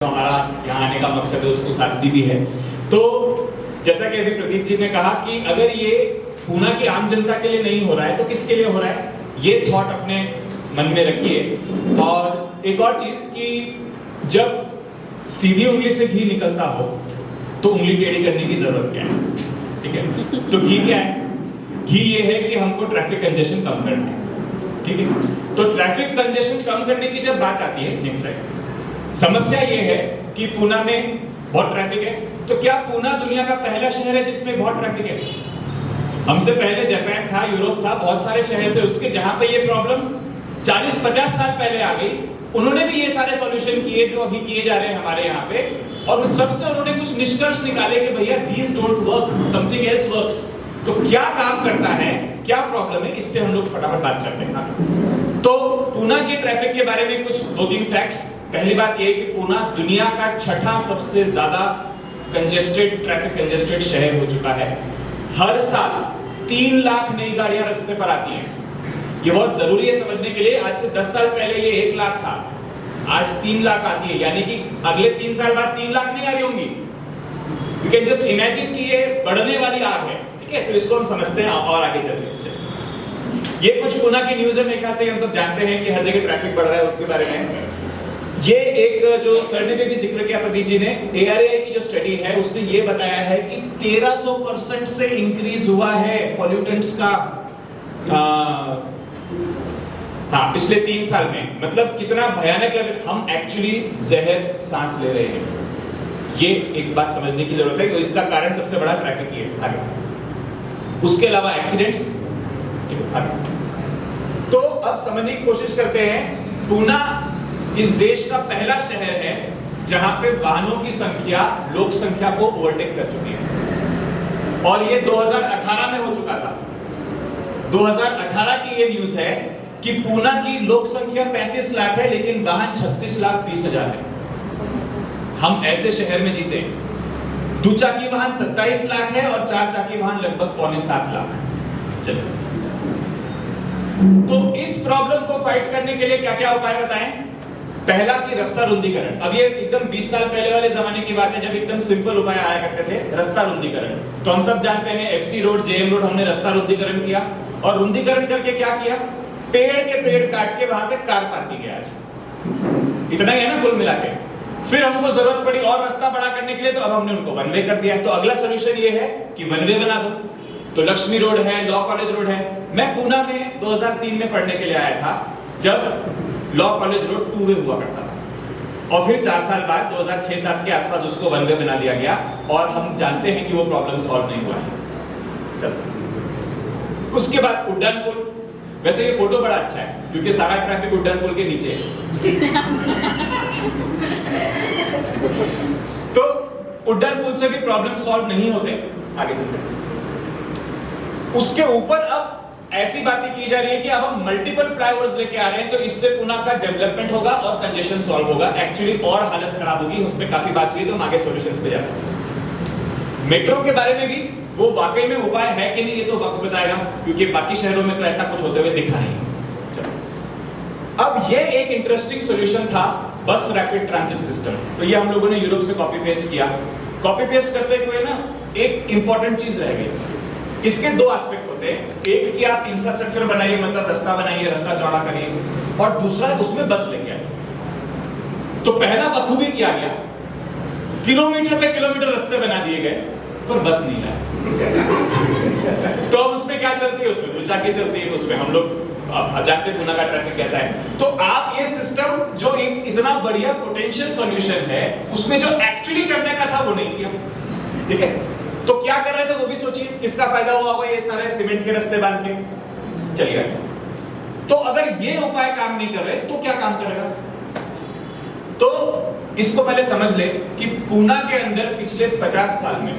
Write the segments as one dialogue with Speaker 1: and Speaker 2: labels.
Speaker 1: तो हमारा यहाँ आने का मकसद है, उसको साथी भी है। तो जैसा कि अभी प्रदीप जी ने कहा कि अगर ये पूना की आम जनता के लिए नहीं हो रहा है तो किसके लिए हो रहा है, ये थॉट अपने मन में रखिए। और एक और चीज कि जब सीधी उंगली से घी निकलता हो तो उंगली टेढ़ी करने की जरूरत क्या है, ठीक है। तो घी क्या है? घी ये है कि हमको ट्रैफिक कंजेशन कम करना है, ठीक है। तो ट्रैफिक कंजेशन कम करने की जब बात आती है, नेक्स्ट स्लाइड। समस्या ये है कि पुणे में बहुत ट्रैफिक है। तो क्या पुणे दुनिया का पहला शहर है जिसमें बहुत ट्रैफिक है? हमसे पहले जापान था, यूरोप था, बहुत सारे शहर थे उसके जहां पे ये प्रॉब्लम 40-50 साल पहले आ गई। उन्होंने भी ये सारे सॉल्यूशन किए जो अभी किए जा रहे हैं हमारे यहाँ पे, और उन सबसे उन्होंने कुछ निष्कर्ष निकाले कि भैया these don't work, something else works. तो क्या काम करता है, क्या प्रॉब्लम है, इस पे हम लोग फटाफट बात करते हैं। तो पुणे के ट्रैफिक के बारे में कुछ 2-3 फैक्ट्स। पहली बात ये कि पुणे दुनिया का 6ठा सबसे ज्यादा कंजेस्टेड, ट्रैफिक कंजेस्टेड शहर हो चुका है। हर साल 3 लाख नई गाड़ियां रास्ते पर आती हैं। ये बहुत जरूरी है समझने के लिए। आज से 10 साल पहले ये 1 लाख था, आज 3 लाख आती है, यानी कि अगले 3 साल बाद 3 लाख नहीं आ रही होंगी। यू कैन जस्ट इमेजिन कि ये बढ़ने वाली आग है, ठीक है। तो इसको हम समझते हैं और आगे चलते हैं। ये कुछ पुणे की न्यूज़ है, मेरे ख्याल से हम सब जानते हैं कि हर जगह ट्रैफिक बढ़ रहा है, उसके बारे में। ये एक जो सर ने भी जिक्र किया प्रदीप जी ने, ARAI की जो स्टडी है उसने ये बताया है कि 1300% से इंक्रीज हुआ है पॉल्यूटेंट्स का पिछले 3 साल में। मतलब कितना भयानक लेवल, हम एक्चुअली जहर सांस ले रहे हैं। ये एक बात समझने की जरूरत है कि इसका कारण सबसे बड़ा ट्रैफिक ही है। आगे उसके अलावा एक्सीडेंट्स। तो अब समझने की कोशिश करते हैं। पुणे इस देश का पहला शहर है जहां पे वाहनों की संख्या लोक संख्या को ओवरटेक कर चुकी है, और ये 2018 में हो चुका था। 2018 की ये न्यूज़ है कि पुणे की लोक संख्या 35 लाख है, लेकिन वाहन 36,20,000 है। हम ऐसे शहर में जीते। दुचाकी वाहन 27 लाख है और 4 चाकी वाहन लगभग 6.25 लाख। चलिए, तो इस प्रॉब्लम को फाइट करने के लिए क्या क्या उपाय बताएं। पहला कि रास्ता रुंदीकरण। अब ये एकदम 20 साल पहले वाले जमाने की बात है जब एकदम सिंपल उपाय आया करते थे, रास्ता रुंदीकरण। तो हम सब जानते हैं FC रोड, JM रोड, हमने रास्ता रुंदीकरण किया। और रुंदीकरण करके क्या किया, पेड़ के पेड़ काट के वहां पे कार पार्किंग है आज। इतना ही है ना कुल मिला के। फिर हमको जरूरत पड़ी और रास्ता बड़ा करने के लिए, तो अब हमने उनको वन वे कर दिया। तो अगला सोल्यूशन ये है कि वन वे बना दो। तो लक्ष्मी रोड है, लॉ कॉलेज रोड है। मैं पुणे में 2003 में पढ़ने के लिए आया था जब लॉ कॉलेज रोड 2 वे हुआ करता था, और फिर 4 साल बाद 2006-07 के आसपास उसको 1 वे बना दिया गया, और हम जानते हैं कि वो प्रॉब्लम सॉल्व नहीं हुआ है। चलो, उसके बाद उड्डयन पुल। वैसे ये फोटो बड़ा अच्छा है क्योंकि सारा ट्रैफिक उड्डयन पुल के नीचे है। तो उड्डयन पुल से भी प्रॉब्लम सॉल्व नहीं होते। आगे चलते हैं। उसके ऊपर अब ऐसी बातें की जा रही है कि अब हम मल्टीपल फ्लाईओवर्स लेके आ रहे हैं, तो इससे पुणे का डेवलपमेंट होगा और कंजेशन सॉल्व होगा। एक्चुअली और हालत खराब होगी, उस पर काफी बात हुई, तो हम आगे सॉल्यूशंस पे जाते हैं। मेट्रो के बारे में भी वो वाकई में उपाय है कि नहीं, ये तो वक्त बताएगा, क्योंकि बाकी शहरों में तो ऐसा कुछ होते हुए दिखा नहीं। चलो, अब ये एक इंटरेस्टिंग सॉल्यूशन था, बस रैपिड ट्रांजिट सिस्टम। तो ये हम लोगों ने यूरोप से कॉपी पेस्ट किया। कॉपी पेस्ट करते हुए ना एक इंपॉर्टेंट चीज रह गई। इसके 2 एस्पेक्ट होते हैं। एक कि आप इंफ्रास्ट्रक्चर बनाइए, मतलब रास्ता बनाइए, रास्ता चौड़ा करिए, और दूसरा उसमें बस लेके आइए। तो पहला बखूबी किया गया, किलोमीटर पे किलोमीटर रास्ते बना दिए गए, पर बस नहीं आया। तो अब उसमें क्या चलती है, उसमें दुचाकी चलती है, उसमें हम लोग जानते हैं पुणे का ट्रैफिक कैसा है। तो आप ये सिस्टम जो एक इतना बढ़िया पोटेंशियल सॉल्यूशन है, उसमें जो एक्चुअली करने का था वो नहीं किया, ठीक है। तो क्या कर रहे थे वो भी सोचिए, किसका फायदा हुआ होगा ये सारे सीमेंट के रास्ते बांध के। चलिए, तो अगर ये उपाय काम नहीं कर रहे तो क्या काम करेगा। तो इसको पहले समझ ले कि पुणे के अंदर पिछले 50 साल में,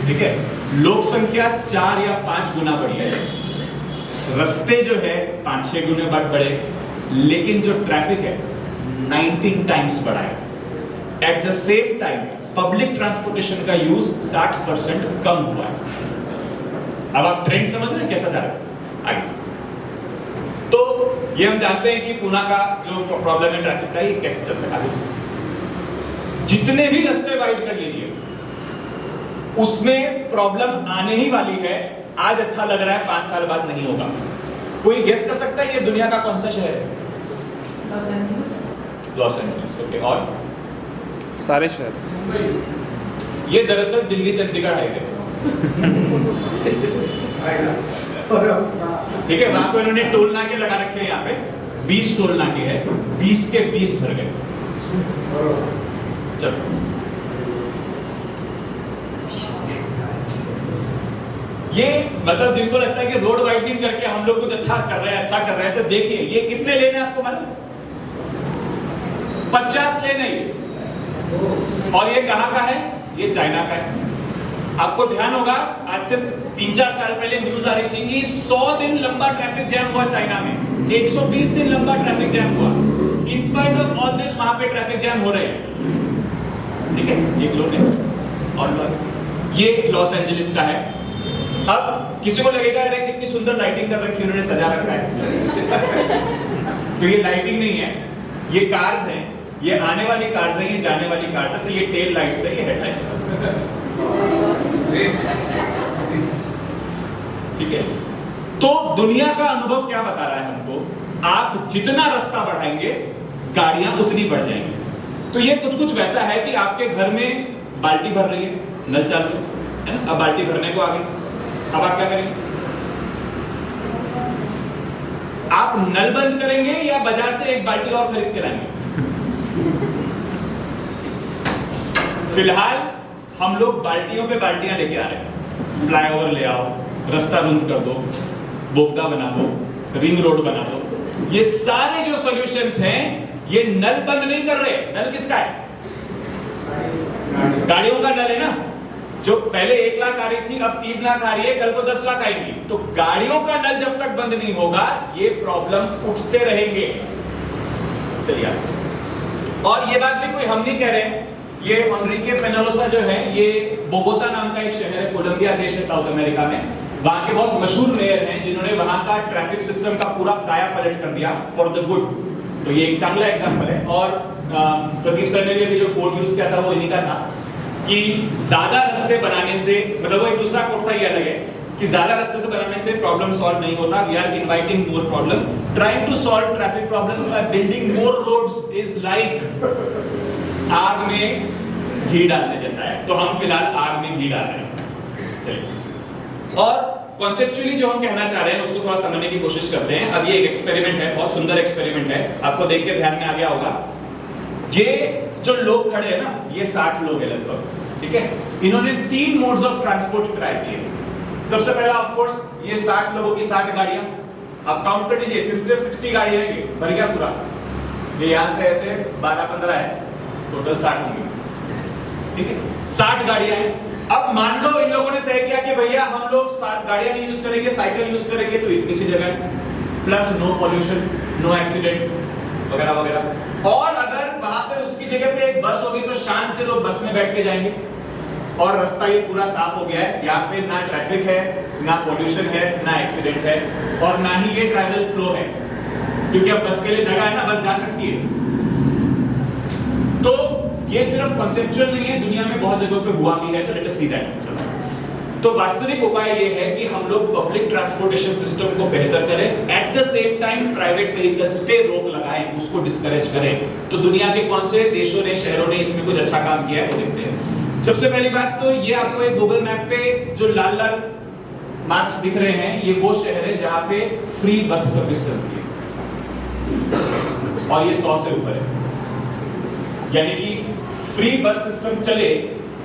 Speaker 1: ठीक है, लोक संख्या 4 या 5 गुना बढ़ी है। रास्ते जो है 5-6 गुना बढ़े, लेकिन जो ट्रैफिक है 19 टाइम्स बढ़ा है। At the same time public transportation का यूज 60% कम हुआ है। अब आप ट्रेंड समझ रहे हैं कैसा जा रहा है आगे। तो ये हम जानते हैं कि पुणे का जो प्रॉब्लम है ट्रैफिक का, ये कैसे चलता है आगे। जितने भी रास्ते वाइड कर लीजिए, उसमें प्रॉब्लम आने ही वाली है। आज अच्छा लग रहा है, 5 साल बाद नहीं होगा। कोई गेस कर सकता है ये दुनिया का कौन सा शहर है? Los Angeles. ओके, और
Speaker 2: सारे शहर।
Speaker 1: ये दरअसल दिल्ली चंडीगढ़ हाईवे, ठीक है। वहां पे उन्होंने टोल नाके लगा रखे हैं, यहाँ पे 20 टोल नाके हैं, 20 के 20 भर गए। चलो, ये मतलब जिनको लगता है कि रोड वाइडनिंग करके हम लोग कुछ अच्छा कर रहे हैं, तो देखिए ये कितने लेने आपको मालूम? 50 लेने ये। और ये कहां का है? ये चाइना का है। आपको ध्यान होगा, आज से 3-4 साल पहले न्यूज आ रही थी कि 100 दिन लंबा ट्रैफिक जैम हुआ चाइना में, 120 दिन लंबा ट्रैफिक जैम हुआ। In spite of all this वहां पे ट्रैफिक जैम हो रहे हैं, ठीक है। ये लो नेक्स्ट, और ये लॉस एंजलिस का है। अब किसी को लगेगा अरे कितनी सुंदर लाइटिंग कर रखी है, उन्होंने सजा रखा है। तो ये लाइटिंग नहीं है, ये कार्स हैं, ये आने वाली कार्स हैं, ये जाने वाली कार्स हैं। तो ये टेल लाइट्स है, ये हेडलाइट्स है, ठीक है। तो दुनिया का अनुभव क्या बता रहा है हमको? आप जितना रास्ता बढ़ाएंगे, गाड़ियां उतनी बढ़ जाएंगी। तो ये कुछ वैसा है कि आपके घर में बाल्टी भर रही है, नल चालू है ना, अब बाल्टी भरने को आ गई, अब आप क्या करेंगे? आप नल बंद करेंगे या बाजार से एक बाल्टी और खरीद के लाएंगे? फिलहाल हम लोग बाल्टियों पे बाल्टियां लेके आ रहे हैं। फ्लाईओवर ले आओ, रास्ता बंद कर दो, बोगदा बना दो, रिंग रोड बना दो। ये सारे जो सॉल्यूशंस हैं, ये नल बंद नहीं कर रहे। नल किसका है? गाड़ियों का नल है ना। जो पहले 1 लाख आ रही थी, अब 3 लाख आ रही है, कल को 10 लाख आएंगी। तो गाड़ियों का नल जब तक बंद नहीं होगा, ये प्रॉब्लम उठते रहेंगे। चलिए, और ये बात भी कोई हम नहीं कह रहे। ये एनरिके पेनोलोसा जो है, ये बोगोता नाम का एक शहर है, कोलंबिया देश है साउथ अमेरिका में। वहां के बहुत मशहूर मेयर हैं जिन्होंने वहां का ट्रैफिक सिस्टम का पूरा काया पलट कर दिया फॉर द गुड। तो ये एक चांगला एग्जांपल है। और प्रदीप सर ने भी जो कोड यूज किया था वो इन्हीं का था कि ज्यादा रास्ते बनाने से, मतलब वो एक दूसरा कोड था, ये अलग है कि ज्यादा रास्ते से बनाने से प्रॉब्लम सॉल्व नहीं होता। We are inviting more problem, trying to solve traffic problems by building more roads is like आग में घी डालने जैसा है। तो हम फिलहाल आग में घी डाल रहे हैं। चलिए, और कॉन्सेप्चुअली जो हम कहना चाह रहे हैं उसको थोड़ा समझने की कोशिश करते हैं। अब ये एक एक्सपेरिमेंट है, बहुत सुंदर एक्सपेरिमेंट है, आपको देख के ध्यान में आ गया होगा। ये जो लोग खड़े हैं ना, ये 60 लोग हैं लगभग, ठीक है। इन्होंने 3 मोड्स ऑफ ट्रांसपोर्ट ट्राई किए। सबसे पहला ऑफ कोर्स ये 60 लोगों की 60 गाड़ियां, आप काउंट कर लीजिए, सिर्फ 60 गाड़ियां हैं, ये भर गया पूरा। ये यहां से ऐसे 12-15 है, टोटल 60 होंगे, ठीक है। 60 गाड़ियां हैं। अब मान लो इन लोगों ने तय किया कि भैया हम लोग 60 गाड़ियां नहीं यूज करेंगे, साइकिल यूज करेंगे, तो इतनी सी जगह, plus no pollution, no accident वगैरह वगैरह। और अगर वहां पे उसकी जगह पे एक बस होगी तो शांत से लोग बस में बैठ के जाएंगे, और रास्ता ये पूरा साफ हो गया है। यहाँ पे ना ट्रैफिक है, ना पॉल्यूशन है, ना एक्सीडेंट है, और ना ही ये ट्रैवल स्लो है, क्योंकि अब बस के लिए जगह है ना, बस जा सकती है। तो ये सिर्फ कॉन्सेप्चुअल नहीं है, दुनिया में बहुत जगहों पे हुआ भी है। तो लेट अस सी दैट। तो वास्तविक उपाय ये है कि हम लोग पब्लिक ट्रांसपोर्टेशन सिस्टम को बेहतर करें, at the same time private vehicles पे रोक लगाएं, उसको डिस्करेज करें। तो दुनिया के कौन से देशों ने, शहरों ने इसमें कुछ अच्छा काम किया है वो देखते हैं। सबसे पहली बात तो ये आपको एक गूगल मैप पे जो लाल लाल मार्क्स दिख रहे हैं, ये वो शहर है जहां पे फ्री बस सर्विस चलती है, और ये 100 से ऊपर है। यानी कि फ्री बस सिस्टम चले,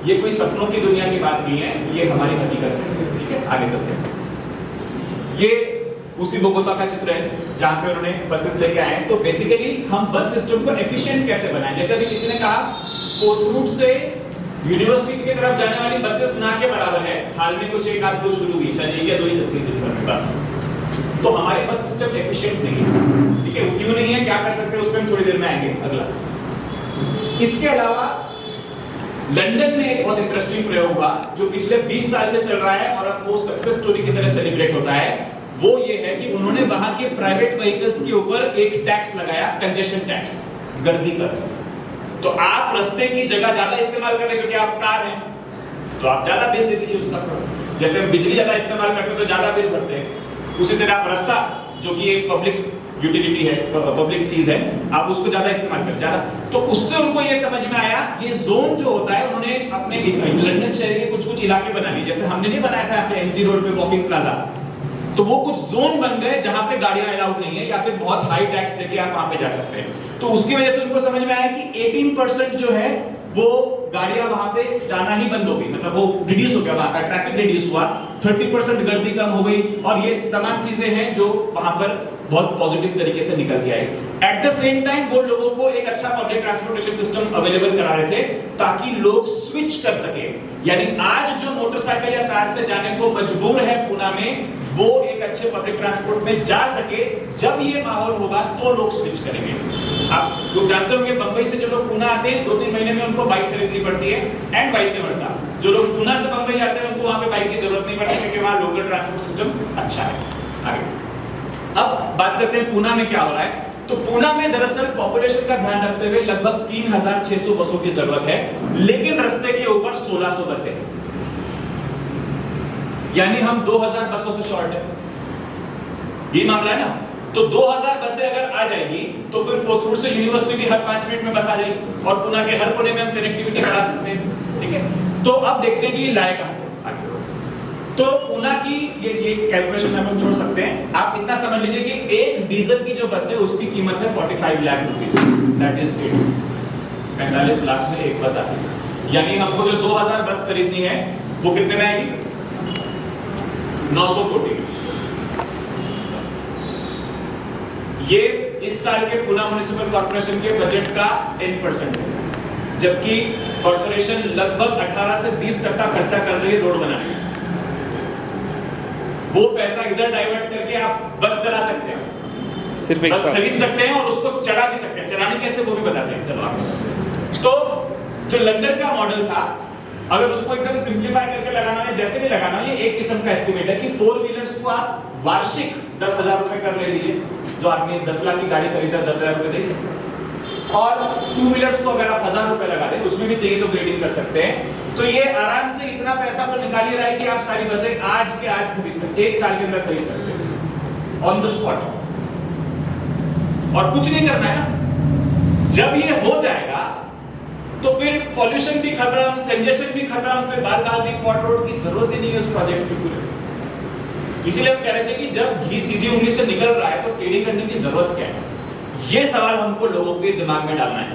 Speaker 1: ये कोई सपनों की दुनिया की बात नहीं है, ये हमारी हकीकत है, ठीक है। आगे चलते हैं। ये उसी बोगोता का चित्र है जहां पे उन्होंने बसेस लेके आए। तो बेसिकली हम बस सिस्टम को एफिशिएंट कैसे बनाएं। जैसे अभी किसी ने कहा कोथरूड से यूनिवर्सिटी की तरफ जाने वाली बसेस ना के बराबर है। हाल में कुछ 1-2 शुरू हुई, शायद 1 या 2 ही चलती दिन भर में बस। तो हमारे बस सिस्टम एफिशिएंट नहीं है, ठीक है। क्यों नहीं है, क्या कर सकते हैं, उस पर हम थोड़ी देर में आएंगे। अगला, इसके अलावा लंदन में एक बहुत इंटरेस्टिंग प्रयोग हुआ जो पिछले 20 साल से चल रहा है, और अब वो सक्सेस स्टोरी की तरह सेलिब्रेट होता है। वो ये है कि उन्होंने वहां के प्राइवेट व्हीकल्स के ऊपर एक टैक्स लगाया, कंजेशन टैक्स, गर्दी कर। तो आप रास्ते की जगह ज्यादा इस्तेमाल कर रहे हैं क्योंकि आप कार हैं, तो आप ज्यादा बिल दे दीजिए उसका। जैसे हम बिजली ज्यादा इस्तेमाल करते हैं तो ज्यादा बिल भरते हैं, उसी तरह आप रास्ता जो कि एक पब्लिक यूटिलिटी है, पब्लिक चीज है, आप उसको ज्यादा इस्तेमाल करते ज्यादा। तो उससे उनको ये समझ में आया, ये जोन जो होता है उन्होंने अपने लंदन शहर के कुछ इलाके बना लिए, जैसे हमने नहीं बनाया था यहाँ पे एमजी रोड पे वॉकिंग प्लाजा, तो वो कुछ जोन बन गए जहां पे गाड़ियां अलाउड नहीं है या फिर बहुत हाई टैक्स लेके आप वहां पे जा सकते हैं। तो उसकी वजह से उनको समझ में आया कि 18% जो है वो गाड़ियां वहां पे जाना ही बंद हो गई, मतलब वो रिड्यूस हो गया, वहां का ट्रैफिक रिड्यूस हुआ, 30% गर्दी कम हो गई, और ये तमाम चीजें हैं जो वहां पर बहुत पॉजिटिव तरीके से निकल के आई। एट द सेम टाइम वो लोगों को एक अच्छा पब्लिक ट्रांसपोर्टेशन सिस्टम अवेलेबल करा रहे थे ताकि लोग स्विच कर सके। यानी आज जो मोटरसाइकिल या कार से जाने को मजबूर है पुणे में, वो एक अच्छे पब्लिक ट्रांसपोर्ट में जा सके। जब ये माहौल होगा तो लोग स्विच करेंगे। आप लोग जानते होंगे बंबई से जो लोग पुणे आते हैं 2-3 महीने में उनको बाइक खरीदनी पड़ती है, एंड वाइस वर्सा। जो लोग पुणे से बंबई आते हैं उनको वहां पे बाइक की जरूरत नहीं पड़ती क्योंकि वहां लोकल ट्रांसपोर्ट सिस्टम अच्छा है। आगे अब बात करते हैं पुणे में क्या हो रहा है। तो पुणे में दरअसल पॉपुलेशन का ध्यान रखते हुए लगभग 3600 बसों की जरूरत है, लेकिन रास्ते के ऊपर 1600 बसें, यानी हम 2000 बसों से शॉर्ट है। ये मामला है ना। तो 2000 बसें अगर आ जाएगी तो फिर कोथरूड से यूनिवर्सिटी की हर 5 मिनट में बस आ जाएगी और पुणे के हर कोने में हम कनेक्टिविटी बढ़ा सकते हैं। ठीक है, तो अब देखते हैं कि ये लाए कहां से आगे। तो पुणे की ये कैलकुलेशन हम छोड़ सकते हैं। आप इतना समझ लीजिए कि एक डीजल की जो बस है उसकी कीमत है 45 lakh rupees, that is 45 lakh में एक बस आती है। यानी हमको जो 2000 बस खरीदनी है वो कितने में आएगी? 900 कोटी। ये इस साल के पुणे म्युनिसिपल कॉर्पोरेशन के बजट का 10% है, जबकि कॉर्पोरेशन लगभग 18 से 20% खर्चा कर रही है रोड बनाने में। वो पैसा इधर डाइवर्ट करके आप बस चला सकते हैं,
Speaker 2: सिर्फ एक
Speaker 1: बस
Speaker 2: साल
Speaker 1: खरीद सकते हैं और उसको चला भी सकते हैं। चलाने कैसे वो भी बताते हैं, चलो आप। तो जो लंदन का मॉडल था, अगर उसको एकदम सिंप्लीफाई करके लगाना है, जैसे भी लगाना है, ये एक किस्म का एस्टिमेट है कि 4 व्हीलर्स को आप वार्षिक 10,000 रुपए कर ले लीजिए। जो आदमी 10 लाख की गाड़ी खरीदा 10,000 रुपए दे सकते हैं, और 2 व्हीलर्स को अगर आप 1000 रुपए लगा दें, उसमें भी चाहिए तो ग्रेडिंग कर सकते हैं। तो ये आराम से इतना पैसा तो निकाल ही रहा है कि आप सारी बसें आज के आज खरीद सकते हैं, 1 साल के अंदर खरीद सकते हैं ऑन द स्पॉट, और कुछ नहीं करना है ना। जब ये हो जाएगा तो फिर पॉल्यूशन भी खत्म, कंजेशन भी खत्म, फिर बाल दी पॉट रोड की जरूरत ही नहीं है उस प्रोजेक्ट की। इसीलिए हम कह रहे थे कि जब घी सीधी उंगली से निकल रहा है तो टेढ़ी करने की जरूरत क्या है, ये सवाल हमको लोगों के दिमाग में डालना है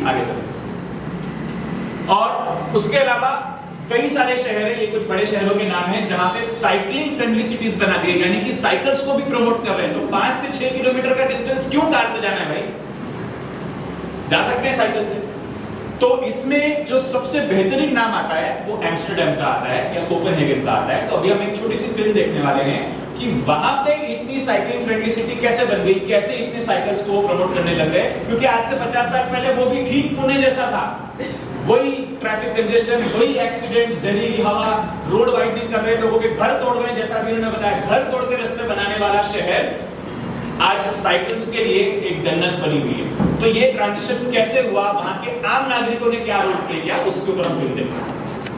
Speaker 1: आगे चलकर। और उसके अलावा कई सारे शहर हैं, ये कुछ बड़े शहरों के नाम हैं जहां पे साइकिलिंग फ्रेंडली सिटीज बना दिए, यानी कि साइकिल्स को भी प्रमोट कर रहे हैं। तो 5 से 6 किलोमीटर का डिस्टेंस क्यों कार से जाना है भाई, जा सकते हैं साइकिल से। तो इसमें जो सबसे बेहतरीन नाम आता है वो एम्स्टर्डम का आता है या कोपेनहेगन का आता है। तो अभी हम एक छोटी सी फिल्म देखने वाले हैं कि वहां पे इतनी साइकिलिंग फ्रेंडली सिटी कैसे बन गई, कैसे इतने साइकिल्स को प्रमोट करने लग गए, क्योंकि आज से 50 साल पहले वो भी ठीक पुणे जैसा था। वही ट्रैफिक कंजेशन, वही एक्सीडेंट, जहरीली हवा, रोड वाइडनिंग कर रहे, लोगों के घर तोड़ रहे, जैसा भी उन्होंने बताया, घर तोड़ के रास्ते बनाने वाला शहर आज साइकिल्स के लिए एक जन्नत बनी हुई है। तो ये ट्रांजिशन कैसे हुआ, वहां के आम नागरिकों ने क्या रोल प्ले किया, उसके ऊपर हम फिल्म देखते हैं।